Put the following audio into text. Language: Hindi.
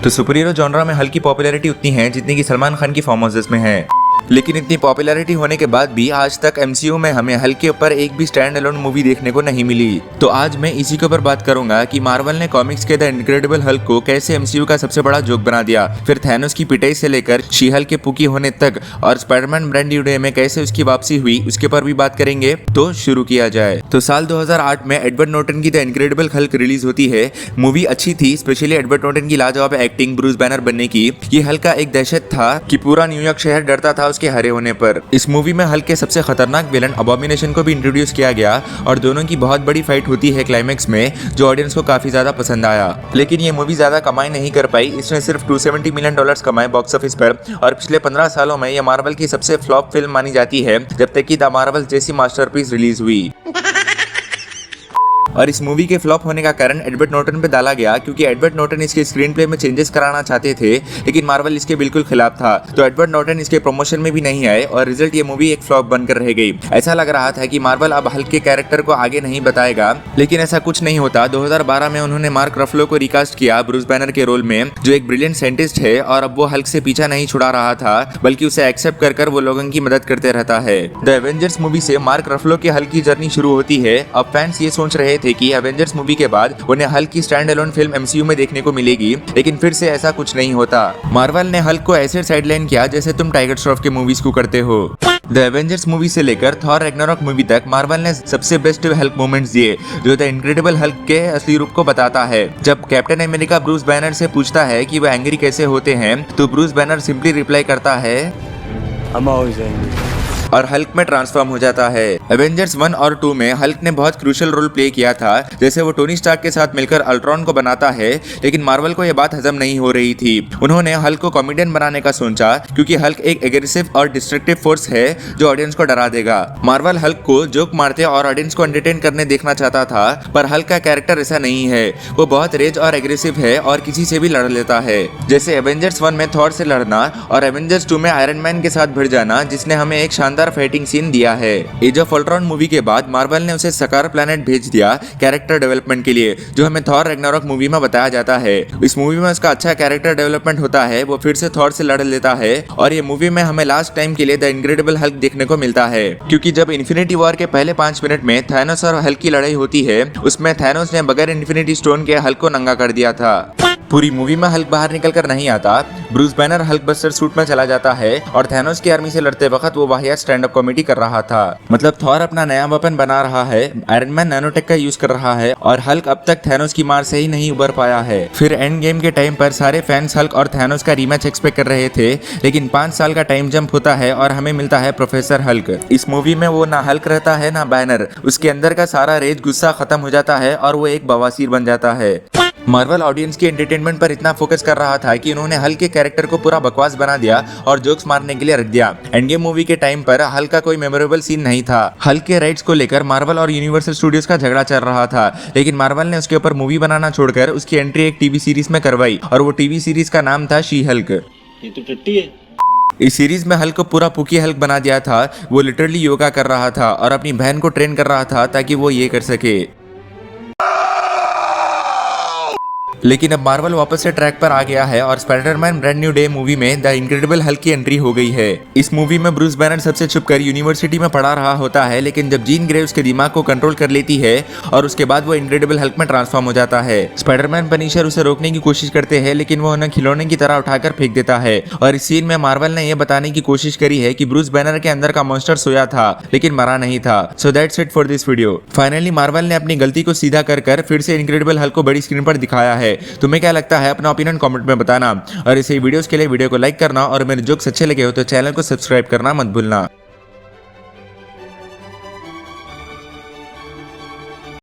तो सुपर हीरो जॉनरा में हल्क की पॉपुलैरिटी उतनी है जितनी की सलमान खान की फार्म हाउसेस में है। लेकिन इतनी पॉपुलैरिटी होने के बाद भी आज तक एमसीयू में हमें हल्क के ऊपर एक भी स्टैंड अलोन मूवी देखने को नहीं मिली। तो आज मैं इसी के ऊपर बात करूंगा कि मार्वल ने कॉमिक्स के द इनक्रेडिबल हल्क को कैसे एमसीयू का सबसे बड़ा जोक बना दिया, फिर थैनोस की पिटाई से लेकर शी हल्क के पुकी होने तक और स्पाइडरमैन ब्रांड न्यू डे में कैसे उसकी वापसी हुई उसके ऊपर भी बात करेंगे। तो शुरू किया जाए। तो साल 2008 में एडवर्ड नॉर्टन की द इनक्रेडिबल हल्क रिलीज होती है। मूवी अच्छी थी, स्पेशली एडवर्ड नॉर्टन की लाजवाब एक्टिंग, ब्रूस बैनर बनने की। ये हल्क का एक दहशत था कि पूरा न्यूयॉर्क शहर डरता था उसके हरे होने पर। इस मूवी में हल्क के सबसे खतरनाक विलन अबॉमिनेशन को भी इंट्रोड्यूस किया गया और दोनों की बहुत बड़ी फाइट होती है क्लाइमेक्स में, जो ऑडियंस को काफी ज्यादा पसंद आया। लेकिन ये मूवी ज्यादा कमाई नहीं कर पाई। इसने सिर्फ $270 मिलियन कमाए बॉक्स ऑफिस पर और पिछले 15 सालों में यह मार्वल की सबसे फ्लॉप फिल्म मानी जाती है, जब तक कि द मार्वल जैसी मास्टरपीस रिलीज हुई। और इस मूवी के फ्लॉप होने का कारण एडवर्ड नॉर्टन पे डाला गया, क्योंकि एडवर्ड नॉर्टन इसके स्क्रीन प्ले में चेंजेस कराना चाहते थे, लेकिन मार्वल इसके बिल्कुल खिलाफ था। तो एडवर्ड नॉर्टन इसके प्रमोशन में भी नहीं आए और रिजल्ट ये मूवी एक फ्लॉप बनकर रह गई। ऐसा लग रहा था कि मार्वल अब हल्क के कैरेक्टर को आगे नहीं बताएगा, लेकिन ऐसा कुछ नहीं होता। 2012 में उन्होंने मार्क रफलो को रिकास्ट किया ब्रूस बैनर के रोल में, जो एक ब्रिलियंट साइंटिस्ट है और अब वो हल्क से पीछा नहीं छुड़ा रहा था, बल्कि उसे एक्सेप्ट कर वो लोगों की मदद करते रहता है। द एवेंजर्स मूवी से मार्क रफलो की हल्क की जर्नी शुरू होती है। अब फैंस ये सोच रहे थे कि एवेंजर्स मूवी के बाद उन्हें हल्क की स्टैंड अलोन फिल्म एमसीयू में देखने को मिलेगी, लेकिन फिर से ऐसा कुछ नहीं होता। मार्वल ने हल्क को ऐसे साइडलाइन किया जैसे तुम टाइगर श्रॉफ के मूवीज को करते हो। द एवेंजर्स मूवी से लेकर थॉर रैग्नारोक मूवी तक मार्वल ने सबसे बेस्ट हल्क मोमेंट्स दिए, जो द इनक्रेडिबल हल्क के असली रूप को बताता है। जब कैप्टन अमेरिका ब्रूस बैनर से पूछता है कि वो एंग्री कैसे होते हैं, तो ब्रूस बैनर सिंपली रिप्लाई करता है I'm always angry, और हल्क में ट्रांसफॉर्म हो जाता है। एवेंजर्स 1 और 2 में हल्क ने बहुत क्रूशियल रोल प्ले किया था, जैसे वो टोनी स्टार्क के साथ मिलकर अल्ट्रॉन को बनाता है, लेकिन मार्वल को यह बात हजम नहीं हो रही थी। उन्होंने हल्क को कॉमेडियन बनाने का सोचा, क्योंकि हल्क एक एग्रेसिव और डिस्ट्रक्टिव फोर्स है जो ऑडियंस को डरा देगा। मार्वल हल्क को जोक मारते और ऑडियंस को एंटरटेन करने देखना चाहता था, पर हल्क का कैरेक्टर ऐसा नहीं है। वो बहुत रेज और एग्रेसिव है और किसी से भी लड़ लेता है, जैसे एवेंजर्स 1 में थॉर से लड़ना और एवेंजर्स 2 में आयरन मैन के साथ भिड़ जाना, जिसने हमें एक शानदार फाइटिंग सीन दिया है। एज ऑफ अल्ट्रॉन मूवी के बाद मार्वल ने उसे सकार प्लैनेट भेज दिया कैरेक्टर डेवलपमेंट के लिए, जो हमें थॉर रैग्नारोक मूवी में बताया जाता है। इस मूवी में उसका अच्छा कैरेक्टर डेवलपमेंट होता है, वो फिर से थॉर से लड़ लेता है और ये मूवी में हमें लास्ट टाइम के लिए द इनक्रेडिबल हल्क देखने को मिलता है, क्योंकि जब इन्फिनिटी वॉर के पहले 5 मिनट में थैनोस और हल्क की लड़ाई होती है, उसमें थैनोस ने बगैर इन्फिनिटी स्टोन के हल्क को नंगा कर दिया था। पूरी मूवी में हल्क बाहर निकलकर नहीं आता। Bruce banner Hulk buster suit में चला जाता है और थैनोस की आर्मी से लड़ते वक्त वो वाहियात स्टैंड अप कॉमेडी कर रहा था। मतलब थॉर अपना नया वेपन बना रहा है, आयरन मैन नैनोटेक का यूज कर रहा है और हल्क अब तक थैनोस की मार से ही नहीं उबर पाया है। फिर एंड गेम के टाइम पर सारे फैंस हल्क और थैनोस का रीमैच एक्सपेक्ट कर रहे थे, लेकिन 5 साल का टाइम जंप होता है और हमें मिलता है प्रोफेसर हल्क। इस मूवी में वो ना हल्क रहता है ना बैनर, उसके अंदर का सारा रेज गुस्सा खत्म हो जाता है और वो एक बवासीर बन जाता है। मार्वल ऑडियंस के एंटरटेनमेंट पर इतना फोकस कर रहा था कि उन्होंने हल्क के कैरेक्टर को पूरा बकवास बना दिया और जोक्स मारने के लिए रख दिया। एंड गेम मूवी के टाइम पर हल्क का कोई मेमोरेबल सीन नहीं था। हल्क के राइट्स को लेकर मार्वल और यूनिवर्सल स्टूडियोज का झगड़ा चल रहा था, लेकिन मार्वल ने उसके ऊपर मूवी बनाना छोड़कर उसकी एंट्री एक टीवी सीरीज में करवाई और वो टीवी सीरीज का नाम था शी हल्क। ये तो टट्टी है। इस सीरीज में हल्क को पूरा पुकी हल्क बना दिया था। वो लिटरली योगा कर रहा था और अपनी बहन को ट्रेन कर रहा था ताकि वो ये कर सके। लेकिन अब मार्वल वापस से ट्रैक पर आ गया है और Spiderman brand new day movie में द इनक्रेडिबल हल्क की एंट्री हो गई है। इस मूवी में ब्रूस बैनर सबसे छुपकर यूनिवर्सिटी में पढ़ा रहा होता है, लेकिन जब जीन ग्रे उसके दिमाग को कंट्रोल कर लेती है और उसके बाद वो इनक्रेडिबल हल्क में ट्रांसफॉर्म हो जाता है। स्पाइडरमैन पनिशर उसे रोकने की कोशिश करते हैं, लेकिन वो उन्हें खिलौने की तरह उठाकर फेंक देता है। और इस सीन में मार्वल ने यह बताने की कोशिश करी है कि ब्रूस बैनर के अंदर का मॉन्स्टर सोया था, लेकिन मरा नहीं था। So that's it for this video. Finally Marvel ने अपनी गलती को सीधा कर फिर से इनक्रेडिबल हल्क को बड़ी स्क्रीन पर दिखाया है। तुम्हें क्या लगता है अपना ओपिनियन कमेंट में बताना और इसे वीडियोस के लिए वीडियो को लाइक करना और मेरे जोक्स अच्छे लगे हो तो चैनल को सब्सक्राइब करना मत भूलना।